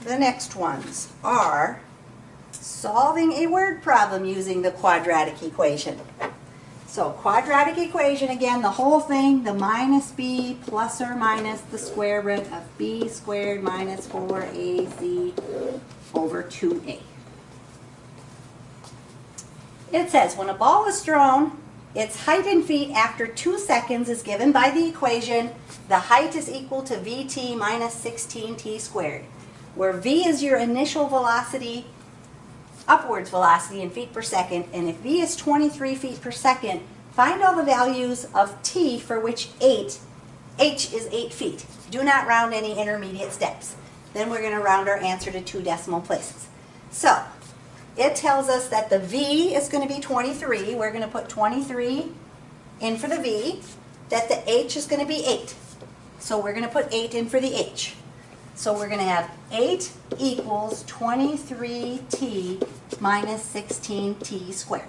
the next ones are solving a word problem using the quadratic equation. So quadratic equation, again, the whole thing, the minus b plus or minus the square root of b squared minus 4ac over 2a. It says when a ball is thrown, its height in feet after 2 seconds is given by the equation, the height is equal to vt minus 16t squared, where v is your initial velocity, upwards velocity in feet per second, and if v is 23 feet per second, find all the values of t for which h is 8 feet. Do not round any intermediate steps. Then we're going to round our answer to 2 decimal places. So, it tells us that the v is going to be 23. We're going to put 23 in for the v. That the h is going to be 8. So we're going to put 8 in for the h. So we're going to have 8 equals 23t minus 16t squared.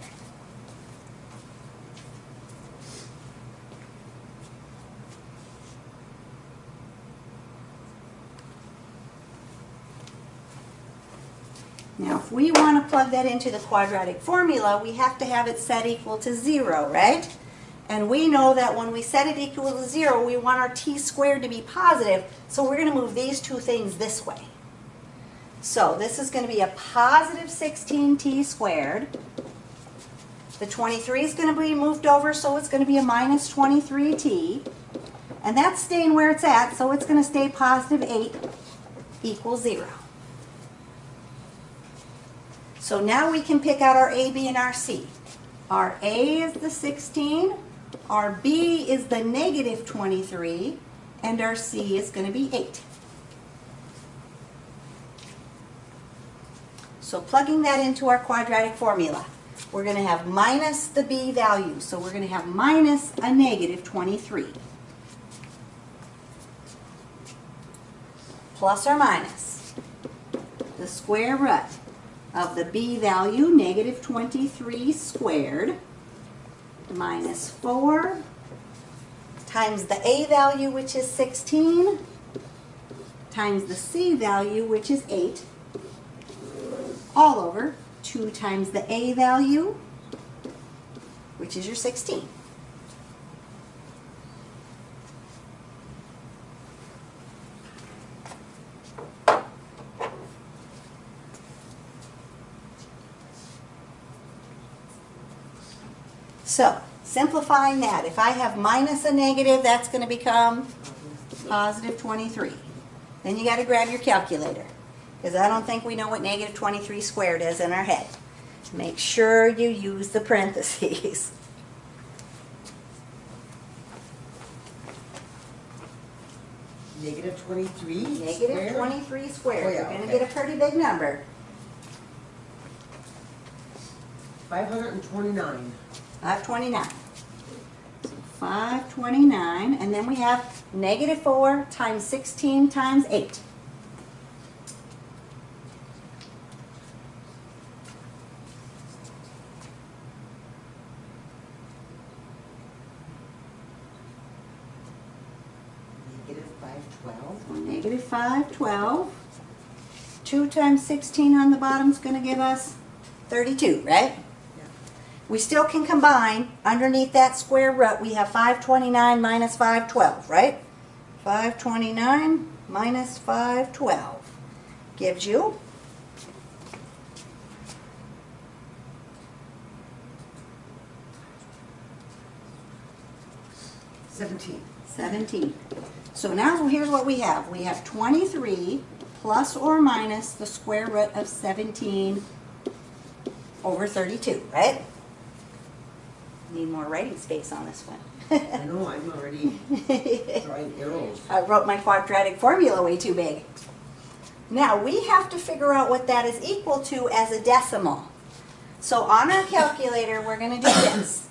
Now, if we want to plug that into the quadratic formula, we have to have it set equal to 0, right? And we know that when we set it equal to 0, we want our t squared to be positive, so we're going to move these two things this way. So this is going to be a positive 16t squared. The 23 is going to be moved over, so it's going to be a minus 23t. And that's staying where it's at, so it's going to stay positive 8 equals 0. So now we can pick out our A, B, and our C. Our A is the 16, our B is the negative 23, and our C is going to be 8. So plugging that into our quadratic formula, we're going to have minus the B value. So we're going to have minus a negative 23. Plus or minus the square root of the b value, negative 23 squared, minus 4 times the a value, which is 16, times the c value, which is 8, all over 2 times the a value, which is your 16. So, simplifying that, if I have minus a negative, that's going to become positive 23. Then you got to grab your calculator, because I don't think we know what negative 23 squared is in our head. Make sure you use the parentheses. Negative 23 Negative squared? 23 squared. Oh, yeah, You're going to okay. get a pretty big number. 529. 529. So 529, and then we have negative 4 times 16 times 8. Negative 512. So negative 512. 2 times 16 on the bottom is going to give us 32, right? We still can combine underneath that square root. We have 529 minus 512, right? 529 minus 512 gives you 17. So now here's what we have. We have 23 plus or minus the square root of 17 over 32, right? Need more writing space on this one. I know, I'm already drawing arrows. I wrote my quadratic formula way too big. Now we have to figure out what that is equal to as a decimal. So on our calculator we're going to do this.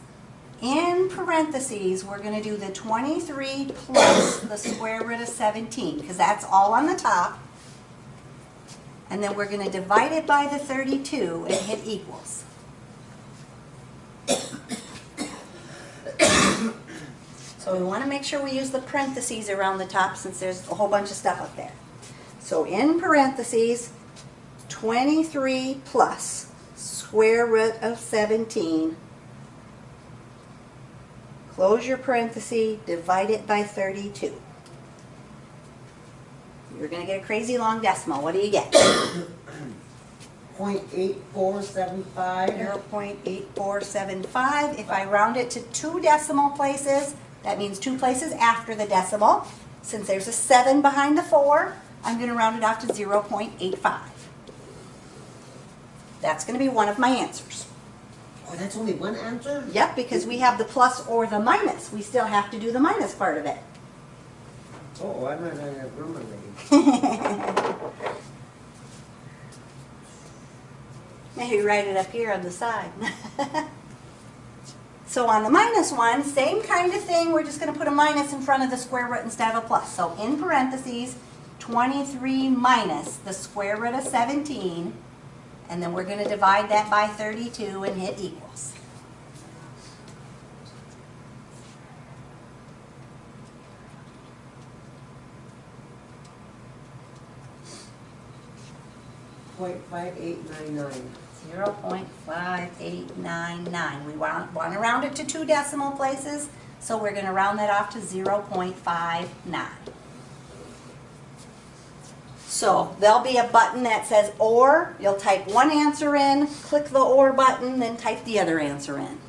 In parentheses we're going to do the 23 plus the square root of 17, because that's all on the top. And then we're going to divide it by the 32 and hit equals. So we want to make sure we use the parentheses around the top since there's a whole bunch of stuff up there. So in parentheses, 23 plus square root of 17. Close your parenthesis, divide it by 32. You're going to get a crazy long decimal. What do you get? 0.8475. 0.8475. If I round it to 2 decimal places, that means 2 places after the decimal. Since there's a 7 behind the 4, I'm going to round it off to 0.85. That's going to be one of my answers. Oh, that's only one answer? Yep, because we have the plus or the minus. We still have to do the minus part of it. Oh, I'm not going to remember lady. Maybe write it up here on the side. So on the minus one, same kind of thing. We're just going to put a minus in front of the square root instead of a plus. So in parentheses, 23 minus the square root of 17. And then we're going to divide that by 32 and hit equals. .5899. 0.5899. We want to round it to 2 decimal places, so we're going to round that off to 0.59. So there'll be a button that says OR. You'll type one answer in, click the OR button, then type the other answer in.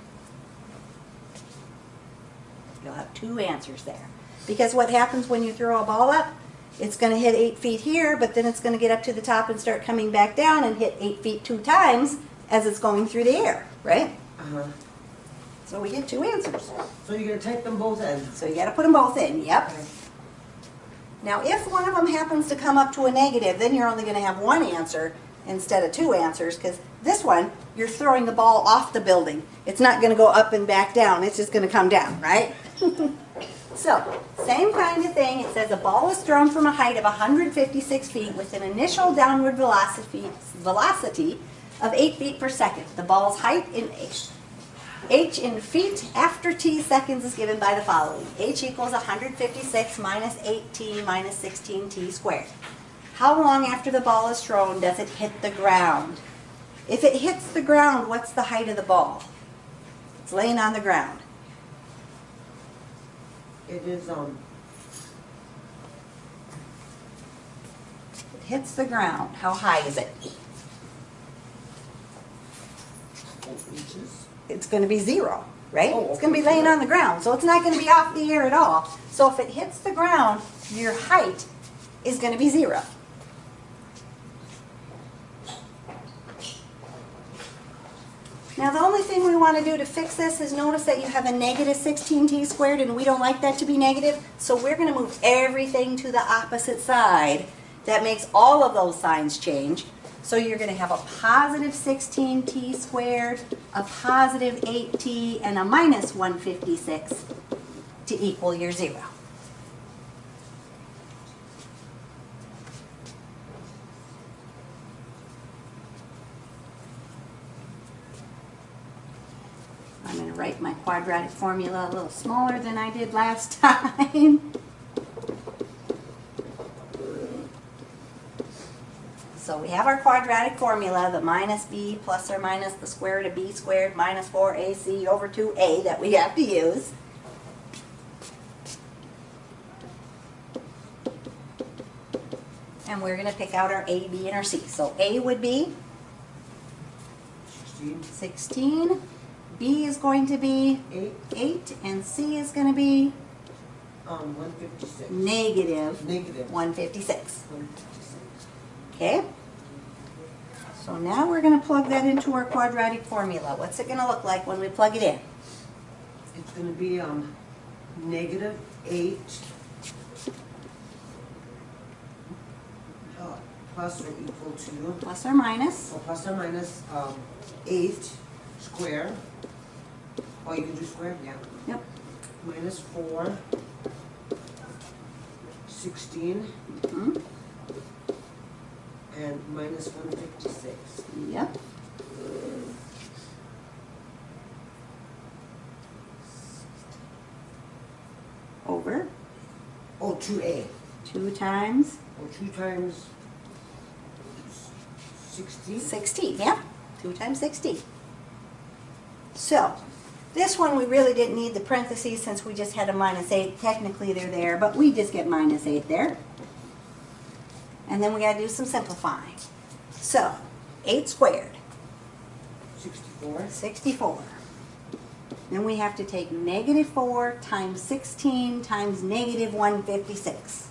You'll have 2 answers there. Because what happens when you throw a ball up? It's going to hit 8 feet here, but then it's going to get up to the top and start coming back down and hit 8 feet 2 times as it's going through the air, right? Uh-huh. So we get 2 answers. So you're going to type them both in? So you got to put them both in, yep. Okay. Now if one of them happens to come up to a negative, then you're only going to have 1 answer instead of 2 answers, because this one, you're throwing the ball off the building. It's not going to go up and back down. It's just going to come down, right? So, same kind of thing. It says a ball is thrown from a height of 156 feet with an initial downward velocity of 8 feet per second. The ball's height in h in feet after t seconds is given by the following. H equals 156 minus 8t minus 16t squared. How long after the ball is thrown does it hit the ground? If it hits the ground, what's the height of the ball? It's laying on the ground. It is, It hits the ground. How high is it? 4 inches. It's going to be 0, right? Oh, It's going to be okay. laying on the ground, so it's not going to be off the air at all. So if it hits the ground, your height is going to be 0. Now the only thing we want to do to fix this is notice that you have a negative 16t squared, and we don't like that to be negative, so we're going to move everything to the opposite side. That makes all of those signs change. So you're going to have a positive 16t squared, a positive 8t, and a minus 156 to equal your 0. I'm going to write my quadratic formula a little smaller than I did last time. So we have our quadratic formula, the minus b plus or minus the square root of b squared minus 4ac over 2a that we have to use. And we're going to pick out our a, b, and our c. So a would be 16. B is going to be 8, and C is going to be 156. negative Negative 156. 156. Okay? So now we're going to plug that into our quadratic formula. What's it going to look like when we plug it in? It's going to be negative 8 plus or equal to, Plus or minus? or plus or minus 8 squared. Oh, you can do squared? Yeah. Yep. Minus 4, 16, Mhm. and minus 156. Yep. Over Oh, 2a. 2 times Or 2 times 16? 16, yeah. 2 times 16. So, this one we really didn't need the parentheses since we just had a -8. Technically they're there, but we just get -8 there. And then we got to do some simplifying. So, 8 squared. 64. 64. Then we have to take -4 times 16 times -156.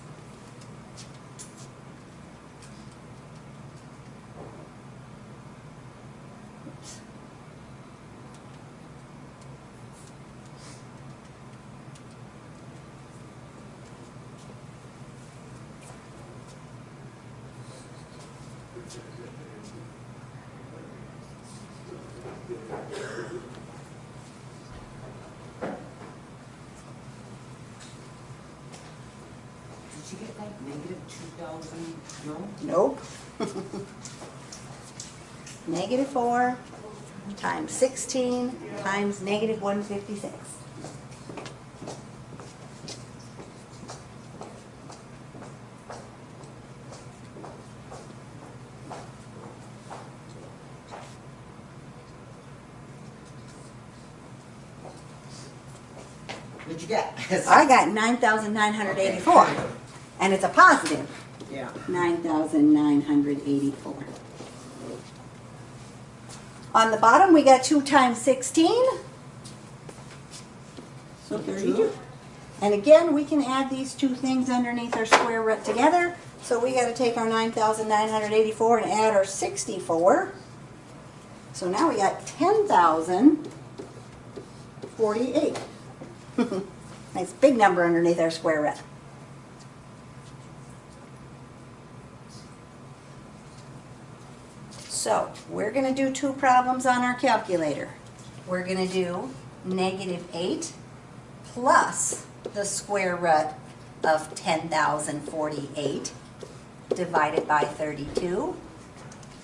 Oops. Did you get like -2,000? No? Nope. -4 times 16 times -156. What'd you get? I got 9,984. And it's a positive Yeah. 9,984. On the bottom, we got 2 times 16. So 32. And again, we can add these two things underneath our square root together. So we got to take our 9,984 and add our 64. So now we got 10,048. Nice big number underneath our square root. So we're going to do 2 problems on our calculator. We're going to do -8 plus the square root of 10,048 divided by 32.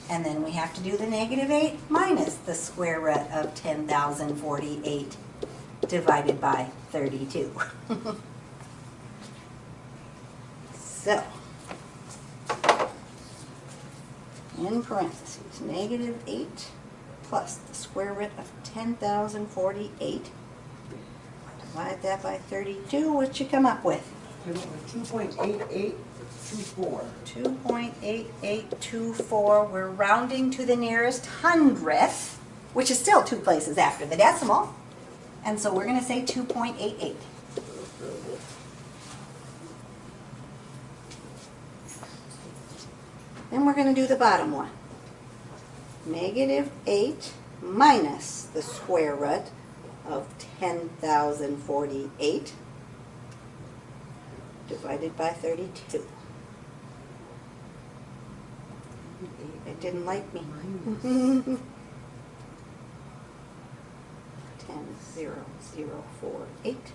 And then we have to do the -8 minus the square root of 10,048 divided by 32. So, in parentheses, -8 plus the square root of 10,048. Divide that by 32, what you come up with? 2.8824. 2.8824. We're rounding to the nearest hundredth, which is still 2 places after the decimal. And so we're going to say 2.88. Then we're going to do the bottom one. -8 minus the square root of 10,048 divided by 32. It didn't like me. 10,048.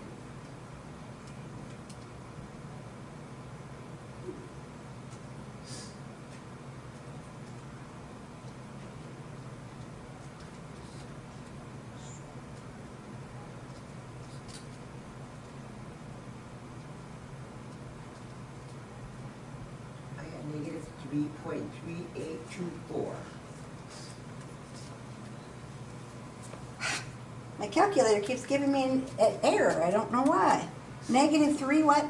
I got -3.3824. My calculator keeps giving me an error. I don't know why. -3 what?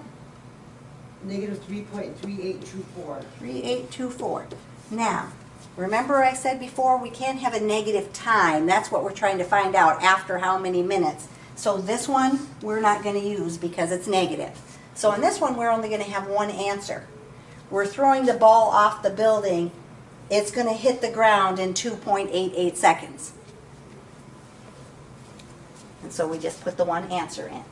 -3.3824. 3824. Now, remember I said before we can't have a negative time. That's what we're trying to find out after how many minutes. So this one we're not going to use because it's negative. So in this one we're only going to have one answer. We're throwing the ball off the building. It's going to hit the ground in 2.88 seconds. And so we just put the one answer in.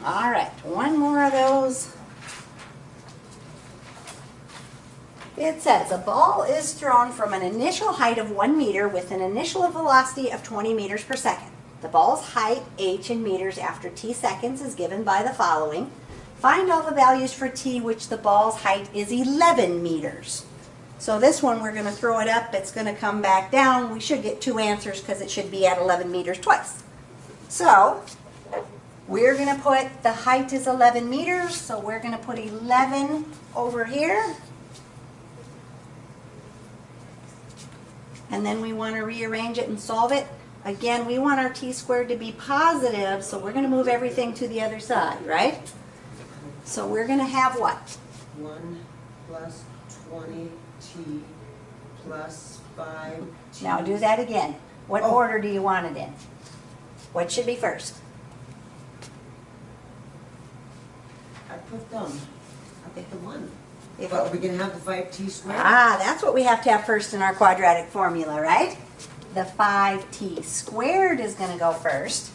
All right, one more of those. It says a ball is thrown from an initial height of 1 meter with an initial velocity of 20 meters per second. The ball's height, h in meters after t seconds, is given by the following. Find all the values for t which the ball's height is 11 meters. So this one we're going to throw it up, it's going to come back down. We should get 2 answers because it should be at 11 meters twice. So We're going to put, the height is 11 meters, so we're going to put 11 over here. And then we want to rearrange it and solve it. Again, we want our t-squared to be positive, so we're going to move everything to the other side, right? So we're going to have what? 1 plus 20t plus 5t. Now do that again. What Oh. order do you want it in? What should be first? I put the 1. If But we're going to have the 5t squared? Ah, that's what we have to have first in our quadratic formula, right? The 5t squared is going to go first.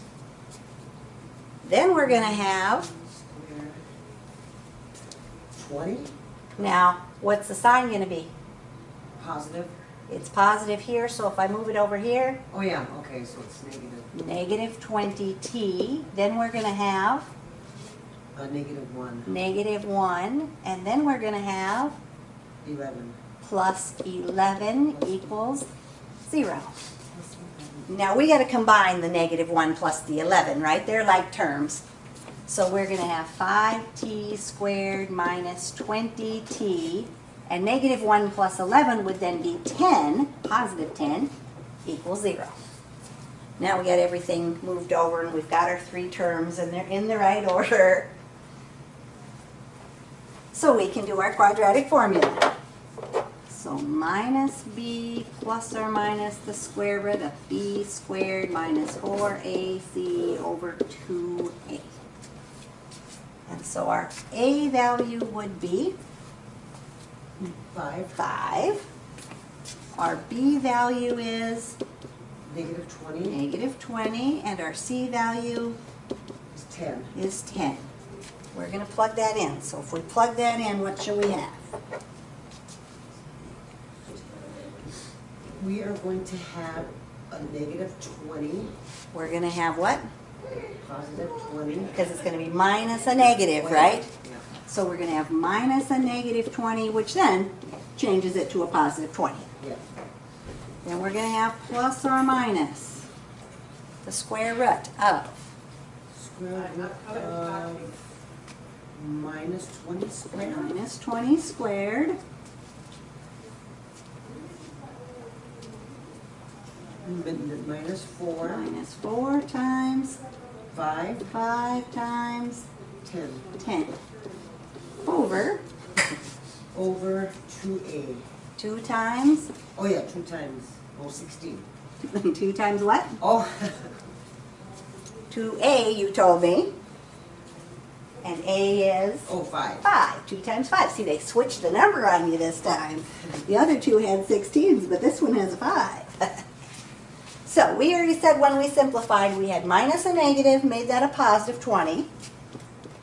Then we're going to have, Square 20? now, what's the sign going to be? Positive? It's positive here, so if I move it over here, Oh yeah, okay, so it's negative. negative 20t. Then we're going to have Negative 1. negative 1. And then we're going to have 11. plus 11 equals 0. Now we got to combine the negative 1 plus the 11, right? They're like terms. So we're going to have 5t squared minus 20t, and negative 1 plus 11 would then be 10, positive 10, equals 0. Now we got everything moved over and we've got our 3 terms and they're in the right order. So we can do our quadratic formula. So minus b plus or minus the square root of b squared minus 4ac over 2a. And so our a value would be 5. 5. Our b value is Negative 20 negative 20, and our c value is 10. is 10. We're going to plug that in. So if we plug that in, what should we have? We are going to have a negative 20, We're going to have what? positive 20. Because it's going to be minus a negative, right? Yeah. So we're going to have minus a negative 20, which then changes it to a positive 20. Yeah. Then we're going to have plus or minus the square root of Square root of minus 20 squared. minus 20 squared Minus 4. minus 4 times 5. 5 times 10. 10 over Over 2a. 2 times, Oh yeah, 2 times. Oh, 16. 2 times what? Oh, 2a, you told me. And a is oh, 5. 5. 2 times 5. See, they switched the number on you this time. The other two had 16s, but this one has a 5. So we already said when we simplified, we had minus a negative, made that a positive 20,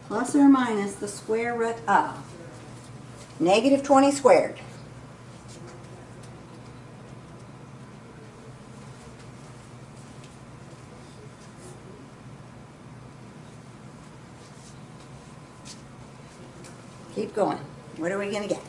plus or minus the square root of negative 20 squared. Keep going. What are we going to get?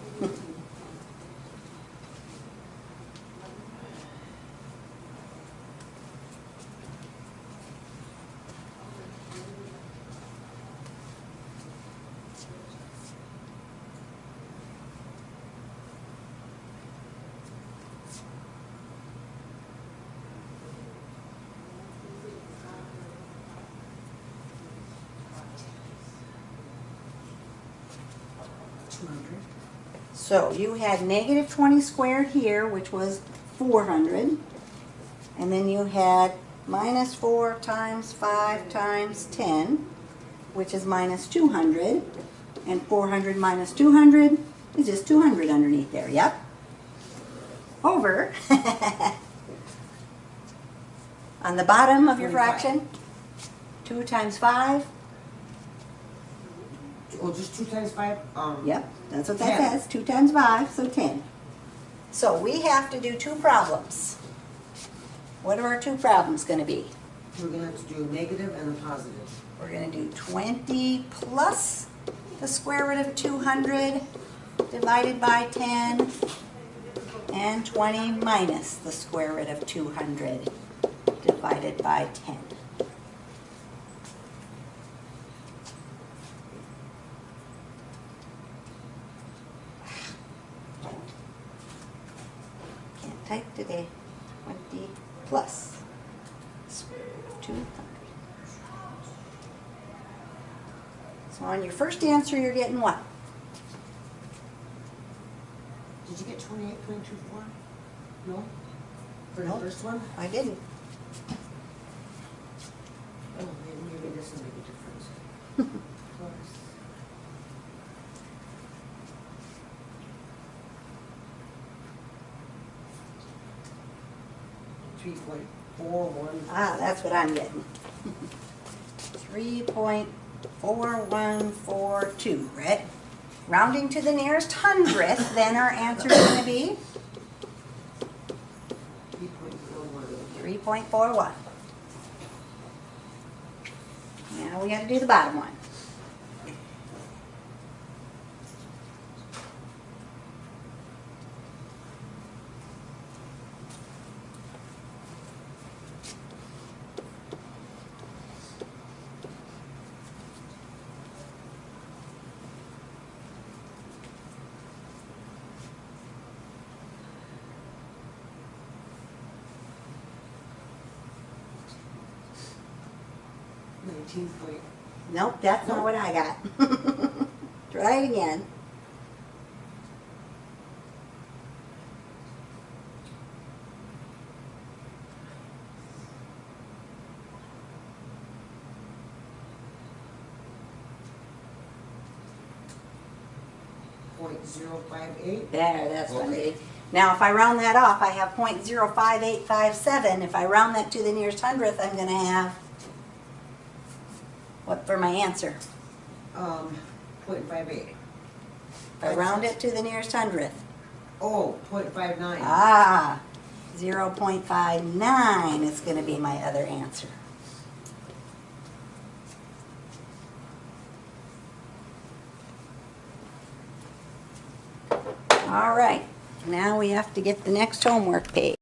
So you had negative 20 squared here, which was 400. And then you had minus 4 times 5 times 10, which is minus 200. And 400 minus 200 is just 200 underneath there, yep. Over. On the bottom of your 25. fraction, 2 times 5. Oh, just 2 times 5? Yep, that's what that 10. says. 2 times 5, so 10. So we have to do 2 problems. What are our 2 problems going to be? We're going to have to do a negative and a positive. We're going to do 20 plus the square root of 200 divided by 10, and 20 minus the square root of 200 divided by 10. type today. 20 plus 200. So on your first answer, you're getting what? Did you get 28.24? No? For the Nope. first one? I didn't. Oh, maybe this will make a difference. Plus. 3.41. Ah, that's what I'm getting. 3.4142, right? Rounding to the nearest hundredth, then our answer is going to be 3.41. 3.41. Now we got to do the bottom one. Nope, that's not what I got. Try it again. .058. There, that's what I Okay. did. Now, if I round that off, I have 0.05857. If I round that to the nearest hundredth, I'm going to have, what for my answer? 0.58. If I round it to the nearest hundredth. Oh, 0.59. Ah, 0.59 is going to be my other answer. All right, now we have to get the next homework page.